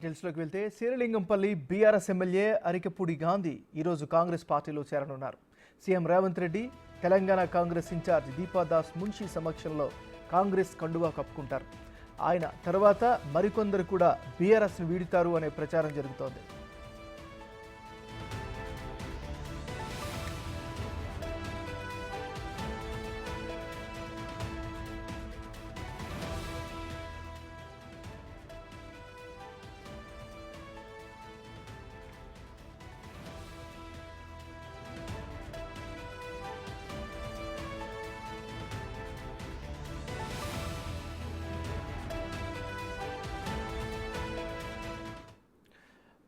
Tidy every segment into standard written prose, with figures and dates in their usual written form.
డీటెయిల్స్లోకి వెళ్తే Serilingampally BRS MLA Arikapudi Gandhi ఈరోజు కాంగ్రెస్ పార్టీలో చేరనున్నారు. సీఎం రేవంత్ రెడ్డి, తెలంగాణ కాంగ్రెస్ ఇన్ఛార్జ్ దీపాదాస్ మున్షి సమక్షంలో కాంగ్రెస్ కండువా కప్పుకుంటారు. ఆయన తర్వాత మరికొందరు కూడా బీఆర్ఎస్ను వీడుతారు అనే ప్రచారం జరుగుతోంది.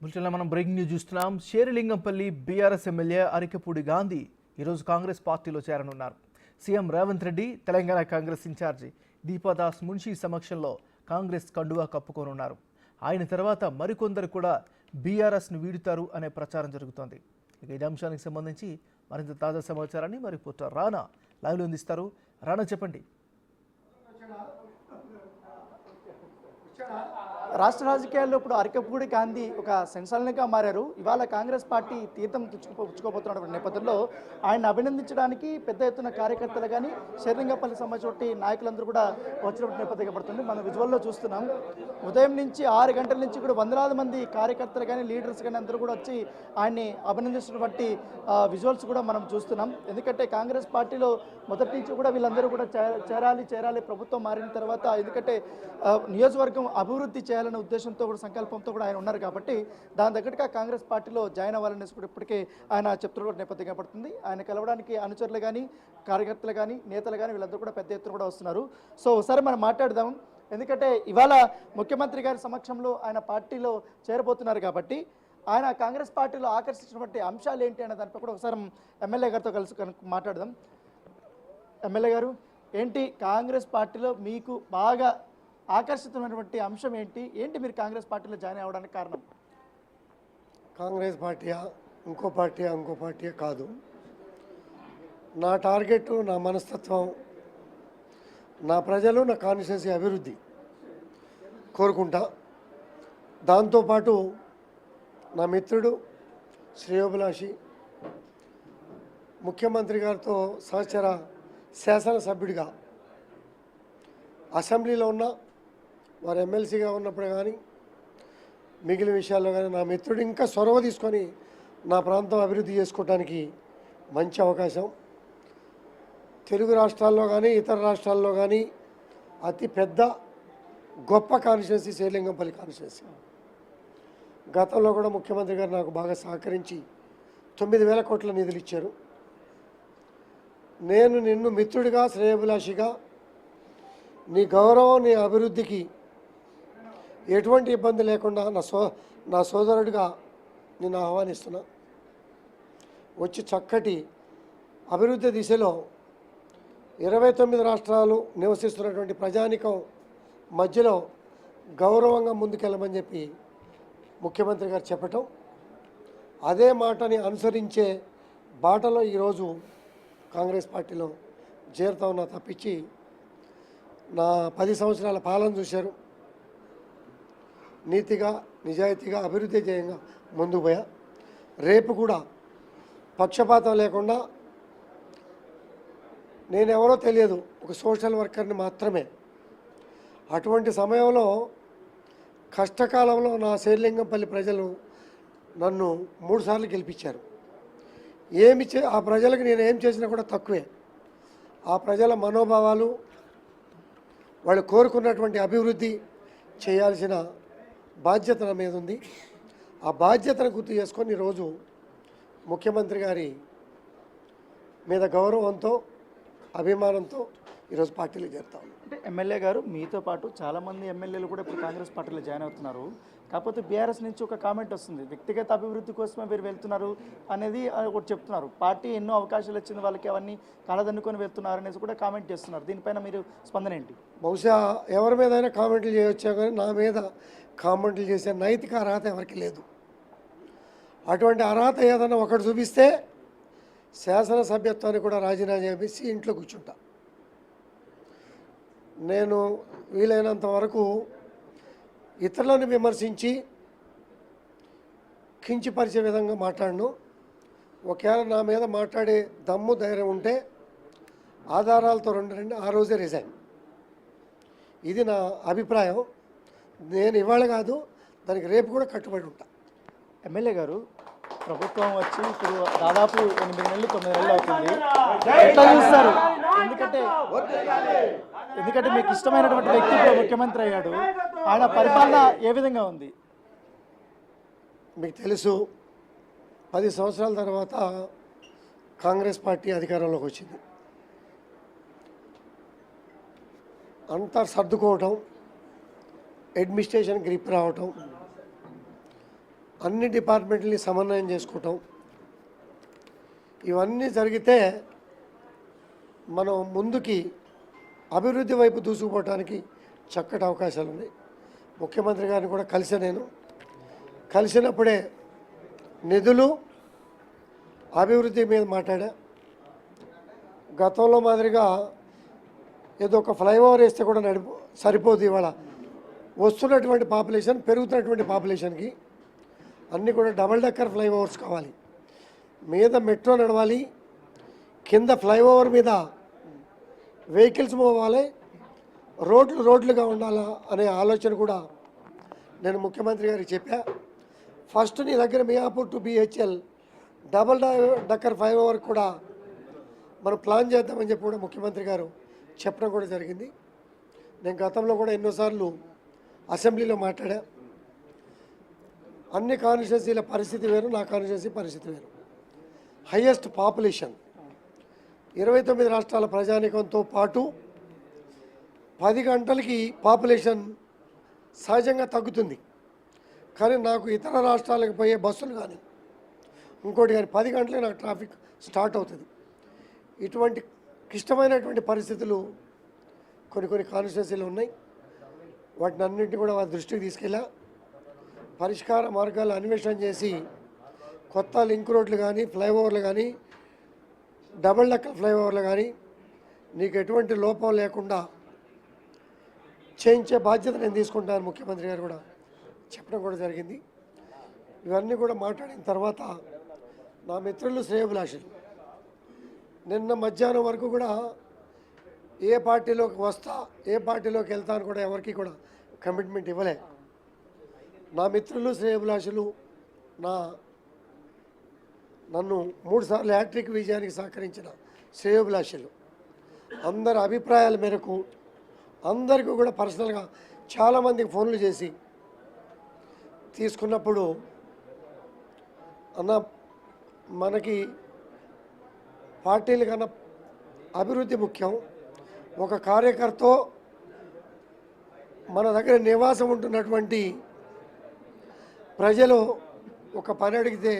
బులెటిన్లో మనం బ్రేకింగ్ న్యూస్ చూస్తున్నాం. శ్రీలింగంపల్లి బీఆర్ఎస్ ఎమ్మెల్యే అరికపూడి గాంధీ ఈరోజు కాంగ్రెస్ పార్టీలో చేరనున్నారు. సీఎం రేవంత్ రెడ్డి, తెలంగాణ కాంగ్రెస్ ఇన్ఛార్జి దీపాదాస్ మున్షి సమక్షంలో కాంగ్రెస్ కండువా కప్పుకోనున్నారు. ఆయన తర్వాత మరికొందరు కూడా బీఆర్ఎస్ను వీడుతారు అనే ప్రచారం జరుగుతోంది. ఇక ఇదే అంశానికి సంబంధించి మరింత తాజా సమాచారాన్ని మరి రిపోర్టర్ రానా లైవ్లో అందిస్తారు. రానా, చెప్పండి. రాష్ట్ర రాజకీయాల్లో ఇప్పుడు అరికపూడి గాంధీ ఒక సెన్సాషనల్గా మారారు. ఇవాళ కాంగ్రెస్ పార్టీ తీర్థం పుచ్చుకోబోతున్న నేపథ్యంలో ఆయన అభినందించడానికి పెద్ద ఎత్తున కార్యకర్తలు కానీ శ్రీలింగంపల్లి సంబంధించిన నాయకులందరూ కూడా వచ్చినప్పుడు నేపథ్యంగా పడుతుంది. మనం విజువల్లో చూస్తున్నాం. ఉదయం నుంచి 6 గంటల నుంచి కూడా వందలాది మంది కార్యకర్తలు కానీ లీడర్స్ కానీ అందరూ కూడా వచ్చి ఆయన్ని అభినందిస్తున్నటువంటి విజువల్స్ కూడా మనం చూస్తున్నాం. ఎందుకంటే కాంగ్రెస్ పార్టీలో మొదటి నుంచి కూడా వీళ్ళందరూ కూడా చేరాలి ప్రభుత్వం మారిన తర్వాత, ఎందుకంటే నియోజకవర్గం అభివృద్ధి చేయాలనే ఉద్దేశంతో కూడా సంకల్పంతో కూడా ఆయన ఉన్నారు కాబట్టి దాని దగ్గరగా కాంగ్రెస్ పార్టీలో జాయిన్ అవ్వాలనేసి కూడా ఇప్పటికే ఆయన చెప్తున్న నేపథ్యంగా పడుతుంది. ఆయన కలవడానికి అనుచరులు కానీ కార్యకర్తలు కానీ నేతలు కానీ వీళ్ళందరూ కూడా పెద్ద ఎత్తున కూడా వస్తున్నారు. సో ఒకసారి మనం మాట్లాడదాం. ఎందుకంటే ఇవాళ ముఖ్యమంత్రి గారి సమక్షంలో ఆయన పార్టీలో చేరబోతున్నారు కాబట్టి ఆయన కాంగ్రెస్ పార్టీలో ఆకర్షించినటువంటి అంశాలు ఏంటి అనే దానిపై కూడా ఒకసారి ఎమ్మెల్యే గారితో కలిసి మాట్లాడదాం. ఎమ్మెల్యే గారు, ఏంటి కాంగ్రెస్ పార్టీలో మీకు బాగా ఆకర్షితమైనటువంటి అంశం ఏంటి మీరు కాంగ్రెస్ పార్టీలో జాయిన్ అవ్వడానికి కారణం? కాంగ్రెస్ పార్టీయా ఇంకో పార్టీయా కాదు. నా టార్గెట్, నా మనస్తత్వం, నా ప్రజలు, నా కాన్స్టిట్యున్సీ అభివృద్ధి కోరుకుంటా. దాంతోపాటు నా మిత్రుడు, శ్రేయోభిలాషి, ముఖ్యమంత్రి గారితో సహచర శాసనసభ్యుడిగా అసెంబ్లీలో ఉన్న వారు ఎమ్మెల్సీగా ఉన్నప్పుడు కానీ మిగిలిన విషయాల్లో కానీ నా మిత్రుడు ఇంకా చొరవ తీసుకొని నా ప్రాంతం అభివృద్ధి చేసుకోవడానికి మంచి అవకాశం. తెలుగు రాష్ట్రాల్లో కానీ ఇతర రాష్ట్రాల్లో కానీ అతి పెద్ద గొప్ప కాన్స్టిట్యున్సీ శ్రీలింగంపల్లి కాన్స్టిట్యున్సీ. గతంలో కూడా ముఖ్యమంత్రి గారు నాకు బాగా సహకరించి 9,000 కోట్ల నిధులు ఇచ్చారు. నేను నిన్ను మిత్రుడిగా, శ్రేయోభిలాషిగా, నీ గౌరవం, నీ అభివృద్ధికి ఎటువంటి ఇబ్బంది లేకుండా నా సోదరుడిగా నేను ఆహ్వానిస్తున్నా. వచ్చి చక్కటి అభివృద్ధి దిశలో 29 రాష్ట్రాలు నివసిస్తున్నటువంటి ప్రజానికం మధ్యలో గౌరవంగా ముందుకెళ్ళమని చెప్పి ముఖ్యమంత్రి గారు చెప్పటం, అదే మాటని అనుసరించే బాటలో ఈరోజు కాంగ్రెస్ పార్టీలో చేరుతా ఉన్నా తప్పించి నా 10 సంవత్సరాల పాలన చూశారు. నీతిగా, నిజాయితీగా, అభివృద్ధి ధ్యేయంగా ముందుకు పోయా. రేపు కూడా పక్షపాతం లేకుండా, నేనెవరో తెలియదు, ఒక సోషల్ వర్కర్ని మాత్రమే. అటువంటి సమయంలో కష్టకాలంలో నా శ్రీలింగంపల్లి ప్రజలు నన్ను 3 సార్లు గెలిపించారు. ఆ ప్రజలకు నేను ఏం చేసినా కూడా తక్కువే. ఆ ప్రజల మనోభావాలు, వాళ్ళు కోరుకున్నటువంటి అభివృద్ధి చేయాల్సిన బాధ్యత నా మీద ఉంది. ఆ బాధ్యతను గుర్తు చేసుకొని ఈరోజు ముఖ్యమంత్రి గారి మీద గౌరవంతో, అభిమానంతో ఈరోజు పార్టీలో చేరుతాం. అంటే ఎమ్మెల్యే గారు, మీతో పాటు చాలామంది ఎమ్మెల్యేలు కూడా ఇప్పుడు కాంగ్రెస్ పార్టీలో జాయిన్ అవుతున్నారు. కాకపోతే బీఆర్ఎస్ నుంచి ఒక కామెంట్ వస్తుంది, వ్యక్తిగత అభివృద్ధి కోసమే మీరు వెళ్తున్నారు అనేది ఒకటి చెప్తున్నారు. పార్టీ ఎన్నో అవకాశాలు ఇచ్చింది వాళ్ళకి, అవన్నీ కళదన్నుకొని వెళ్తున్నారు అనేసి కూడా కామెంట్ చేస్తున్నారు. దీనిపైన మీరు స్పందన ఏంటి? బహుశా ఎవరి మీదైనా కామెంట్లు చేయొచ్చా, కానీ నా మీద కామెంట్లు చేసే నైతిక అర్హత ఎవరికి లేదు. అటువంటి అర్హత ఏదైనా ఒకటి చూపిస్తే శాసనసభ్యత్వాన్ని కూడా రాజీనామా చేసి ఇంట్లో కూర్చుంటా. నేను వీలైనంత వరకు ఇతరులను విమర్శించి కించపరిచే విధంగా మాట్లాడను. ఒకవేళ నా మీద మాట్లాడే దమ్ము ధైర్యం ఉంటే ఆధారాలతో రండి, ఆ రోజే రిజైన్. ఇది నా అభిప్రాయం. నేను ఇవాళ కాదు, దానికి రేపు కూడా కట్టుబడి ఉంటా. ఎమ్మెల్యే గారు, ప్రభుత్వం వచ్చి ఇప్పుడు దాదాపు 8 నెలలు 9 నెలలు అవుతుంది. ఎట్లా చూస్తారు? ఎందుకంటే మీకు ఇష్టమైనటువంటి వ్యక్తి ఇప్పుడు ముఖ్యమంత్రి అయ్యాడు. ఆయన పరిపాలన ఏ విధంగా ఉంది? మీకు తెలుసు, 10 సంవత్సరాల తర్వాత కాంగ్రెస్ పార్టీ అధికారంలోకి వచ్చింది. అంతా సర్దుకోవటం, అడ్మినిస్ట్రేషన్ గ్రిప్ రావటం, అన్ని డిపార్ట్మెంట్ని సమన్వయం చేసుకోవటం, ఇవన్నీ జరిగితే మనం ముందుకి అభివృద్ధి వైపు దూసుకుపోవటానికి చక్కటి అవకాశాలు ఉన్నాయి. ముఖ్యమంత్రి గారిని కూడా కలిసినప్పుడే నిధులు అభివృద్ధి మీద మాట్లాడా. గతంలో మాదిరిగా ఏదో ఒక ఫ్లైఓవర్ వేస్తే కూడా సరిపోదు. ఇవాళ వస్తున్నటువంటి పాపులేషన్, పెరుగుతున్నటువంటి పాపులేషన్కి అన్నీ కూడా డబల్ డెక్కర్ ఫ్లైఓవర్స్ కావాలి. మీద మెట్రో నడవాలి, కింద ఫ్లైఓవర్ మీద వెహికల్స్ మూవ్ అవ్వాలి, రోడ్లుగా ఉండాలా అనే ఆలోచన కూడా నేను ముఖ్యమంత్రి గారికి చెప్పా. ఫస్ట్ నీ దగ్గర Miyapur to BHEL double decker flyover కూడా మనం ప్లాన్ చేద్దామని చెప్పి కూడా ముఖ్యమంత్రి గారు చెప్పడం కూడా జరిగింది. నేను గతంలో కూడా ఎన్నోసార్లు అసెంబ్లీలో మాట్లాడా. అన్ని కాన్స్టిట్యున్సీల పరిస్థితి వేరు, నా కాన్స్టిట్యున్సీ పరిస్థితి వేరు. హయ్యెస్ట్ పాపులేషన్ 29 రాష్ట్రాల ప్రజానీకంతో పాటు 10 గంటలకి పాపులేషన్ సహజంగా తగ్గుతుంది. కానీ నాకు ఇతర రాష్ట్రాలకు పోయే బస్సులు కానీ ఇంకోటి కానీ 10 గంటలకి నాకు ట్రాఫిక్ స్టార్ట్ అవుతుంది. ఇటువంటి క్లిష్టమైనటువంటి పరిస్థితులు కొన్ని కాన్స్టిట్యున్సీలు ఉన్నాయి. వాటిని అన్నింటినీ కూడా వారి దృష్టికి తీసుకెళ్ళా. పరిష్కార మార్గాలు అన్వేషణ చేసి కొత్త లింక్ రోడ్లు కానీ, ఫ్లైఓవర్లు కానీ, డబల్ డెక్కర్ ఫ్లైఓవర్లు కానీ నీకు ఎటువంటి లోపం లేకుండా చేయించే బాధ్యత నేను తీసుకుంటాను. ముఖ్యమంత్రి గారు కూడా చెప్పడం కూడా జరిగింది. ఇవన్నీ కూడా మాట్లాడిన తర్వాత నా మిత్రులు శ్రేయోభిలాషులు నిన్న మధ్యాహ్నం వరకు కూడా ఏ పార్టీలోకి వస్తా, ఏ పార్టీలోకి వెళ్తాను కూడా ఎవరికి కూడా కమిట్మెంట్ ఇవ్వలే. నా మిత్రులు శ్రేయోభిలాషులు నన్ను 3 సార్లు హ్యాట్రిక్ విజయానికి సహకరించిన శ్రేయోభిలాషులు అందరి అభిప్రాయాల మేరకు అందరికీ కూడా పర్సనల్గా చాలామందికి ఫోన్లు చేసి తీసుకున్నప్పుడు, అన్న మనకి పార్టీల కన్నా అభివృద్ధి ముఖ్యం. ఒక కార్యకర్త మన దగ్గర నివాసం ఉంటున్నటువంటి ప్రజలు ఒక పని అడిగితే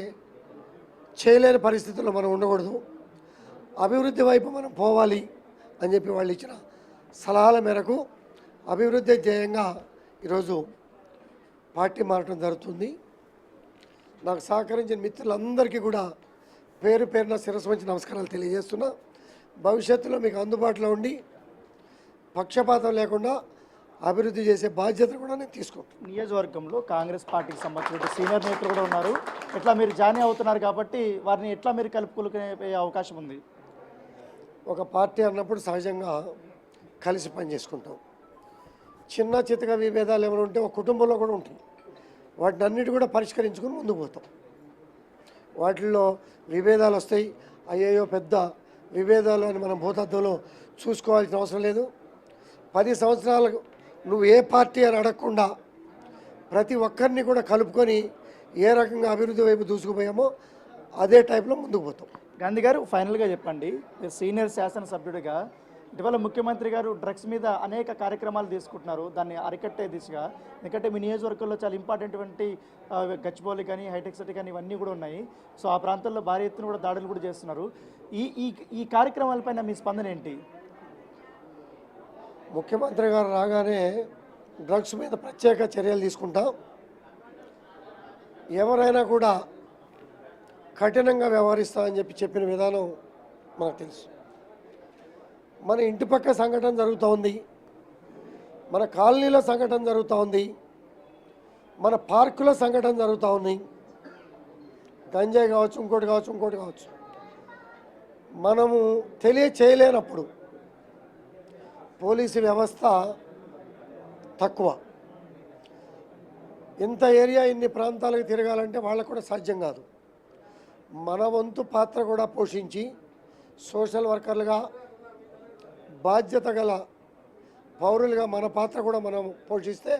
చేయలేని పరిస్థితుల్లో మనం ఉండకూడదు. అభివృద్ధి వైపు మనం పోవాలి అని చెప్పి వాళ్ళు ఇచ్చిన సలహాల మేరకు అభివృద్ధి ధ్యేయంగా ఈరోజు పార్టీ మారడం జరుగుతుంది. నాకు సహకరించిన మిత్రులందరికీ కూడా పేరు పేరున శిరస్సు వంచి నమస్కారాలు తెలియజేస్తున్నా. భవిష్యత్తులో మీకు అందుబాటులో ఉండి పక్షపాతం లేకుండా అభివృద్ధి చేసే బాధ్యత కూడా నేను తీసుకుంటాను. నియోజకవర్గంలో కాంగ్రెస్ పార్టీకి సంబంధించిన సీనియర్ నేతలు కూడా ఉన్నారు. ఎట్లా మీరు జాయిన్ అవుతున్నారు కాబట్టి వారిని ఎట్లా మీరు కలుపుకునే అవకాశం ఉంది? ఒక పార్టీ అన్నప్పుడు సహజంగా కలిసి పనిచేసుకుంటాం. చిన్న చితక విభేదాలు ఏమైనా ఉంటే ఒక కుటుంబంలో కూడా ఉంటాయి. వాటిని అన్నిటి కూడా పరిష్కరించుకుని ముందుకు పోతాం. వాటిల్లో విభేదాలు వస్తాయి, అయ్యో పెద్ద విభేదాలు అని మనం భూతత్వంలో చూసుకోవాల్సిన అవసరం లేదు. 10 సంవత్సరాలకు నువ్వు ఏ పార్టీ అని అడగకుండా ప్రతి ఒక్కరిని కూడా కలుపుకొని ఏ రకంగా అభివృద్ధి వైపు దూసుకుపోయామో అదే టైప్లో ముందుకు పోతాం. గాంధీ గారు, ఫైనల్గా చెప్పండి, సీనియర్ శాసనసభ్యుడిగా ఇటీవల ముఖ్యమంత్రి గారు డ్రగ్స్ మీద అనేక కార్యక్రమాలు తీసుకుంటున్నారు, దాన్ని అరికట్టే దిశగా. ఎందుకంటే మీ నియోజకవర్గంలో చాలా ఇంపార్టెంట్ గచ్చిబౌలి కానీ, హైటెక్ సిటీ కానీ ఇవన్నీ కూడా ఉన్నాయి. సో ఆ ప్రాంతాల్లో భారీ ఎత్తున కూడా దాడులు కూడా చేస్తున్నారు. ఈ కార్యక్రమాలపైన మీ స్పందన ఏంటి? ముఖ్యమంత్రి గారు రాగానే డ్రగ్స్ మీద ప్రత్యేక చర్యలు తీసుకుంటాం. ఎవరైనా కూడా కఠినంగా వ్యవహరిస్తామని చెప్పిన విధానం మనకు తెలుసు. మన ఇంటి పక్క సంఘటన జరుగుతూ ఉంది, మన కాలనీలో సంఘటన జరుగుతూ ఉంది, మన పార్కులో సంఘటన జరుగుతూ ఉంది. గంజాయి కావచ్చు, ఇంకోటి కావచ్చు మనము తెలియచేయలేనప్పుడు పోలీసు వ్యవస్థ తక్కువ. ఇంత ఏరియా ఇన్ని ప్రాంతాలకు తిరగాలంటే వాళ్ళకు కూడా సాధ్యం కాదు. మన వంతు పాత్ర కూడా పోషించి సోషల్ వర్కర్లుగా బాధ్యత గల పౌరులుగా మన పాత్ర కూడా మనం పోషిస్తే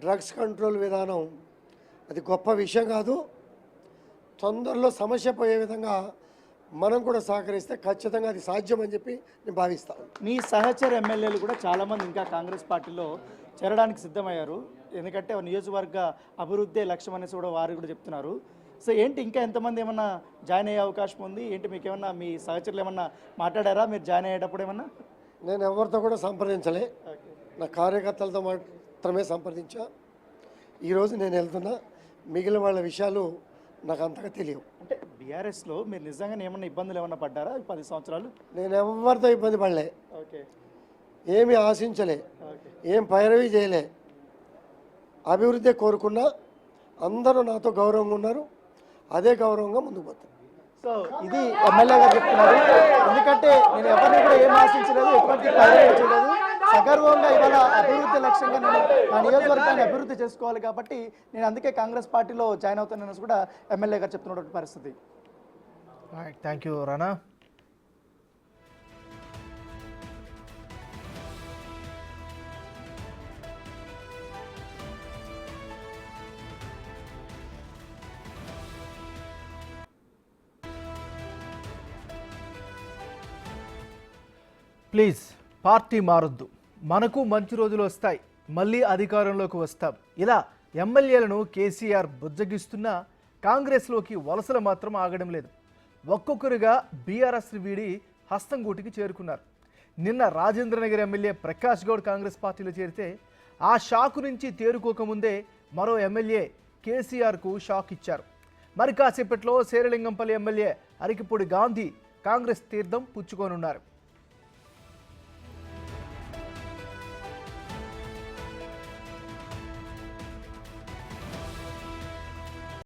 డ్రగ్స్ కంట్రోల్ విధానం అది గొప్ప విషయం కాదు. తొందరలో సమస్య పోయే విధంగా మనం కూడా సహకరిస్తే ఖచ్చితంగా అది సాధ్యం అని చెప్పి నేను భావిస్తాను. మీ సహచర ఎమ్మెల్యేలు కూడా చాలామంది ఇంకా కాంగ్రెస్ పార్టీలో చేరడానికి సిద్ధమయ్యారు. ఎందుకంటే నియోజకవర్గ అభివృద్ధి లక్ష్యం అనేసి కూడా వారు కూడా చెప్తున్నారు. సో ఏంటి ఇంకా ఎంతమంది ఏమన్నా జాయిన్ అయ్యే అవకాశం ఉంది? ఏంటి మీకు ఏమన్నా మీ సహచరులు ఏమన్నా మాట్లాడారా మీరు జాయిన్ అయ్యేటప్పుడు ఏమన్నా? నేను ఎవరితో కూడా సంప్రదించలే, నా కార్యకర్తలతో మాత్రమే సంప్రదించా. ఈరోజు నేను వెళ్తున్నా, మిగిలిన వాళ్ళ విషయాలు నాకు అంతగా తెలియవు. అంటే బీఆర్ఎస్లో మీరు నిజంగానే ఏమన్నా ఇబ్బందులు ఏమన్నా పడ్డారా 10 సంవత్సరాలు? నేను ఎవరితో ఇబ్బంది పడలే, ఓకే, ఏమీ ఆశించలే, ఓకే, ఏం పైరవీ చేయలే. అభివృద్ధి కోరుకున్నా, అందరూ నాతో గౌరవంగా ఉన్నారు, అదే గౌరవంగా ముందుకు పోతాను. సో ఇది ఎమ్మెల్యే గారు చెప్తున్నారు. ఎందుకంటే నేను ఎవరిని కూడా ఏం ఆశించలేదు, ఎటువంటి పైరవీ చేయలేదు, సగర్వంగా ఇవాళ అభివృద్ధి లక్ష్యంగా నేను నా నియోజకవర్గాన్ని అభివృద్ధి చేసుకోవాలి కాబట్టి నేను అందుకే కాంగ్రెస్ పార్టీలో జాయిన్ అవుతానని కూడా ఎమ్మెల్యే గారు చెప్తున్నటువంటి పరిస్థితి. Thank you Rana. Please party మారొద్దు, మనకు మంచి రోజులు వస్తాయి, మళ్ళీ అధికారంలోకి వస్తాం, ఇలా ఎమ్మెల్యేలను కేసీఆర్ బుజ్జగిస్తున్నా కాంగ్రెస్లోకి వలసలు మాత్రం ఆగడం లేదు. ఒక్కొక్కరుగా బీఆర్ఎస్ వీడి హస్తంగూటికి చేరుకున్నారు. నిన్న రాజేంద్రనగర్ ఎమ్మెల్యే ప్రకాష్ గౌడ్ కాంగ్రెస్ పార్టీలో చేరితే ఆ షాకు నుంచి తేరుకోకముందే మరో ఎమ్మెల్యే కేసీఆర్కు షాక్ ఇచ్చారు. మరి కాసేపట్లో శేరిలింగంపల్లి ఎమ్మెల్యే అరికిపూడి గాంధీ కాంగ్రెస్ తీర్థం పుచ్చుకోనున్నారు.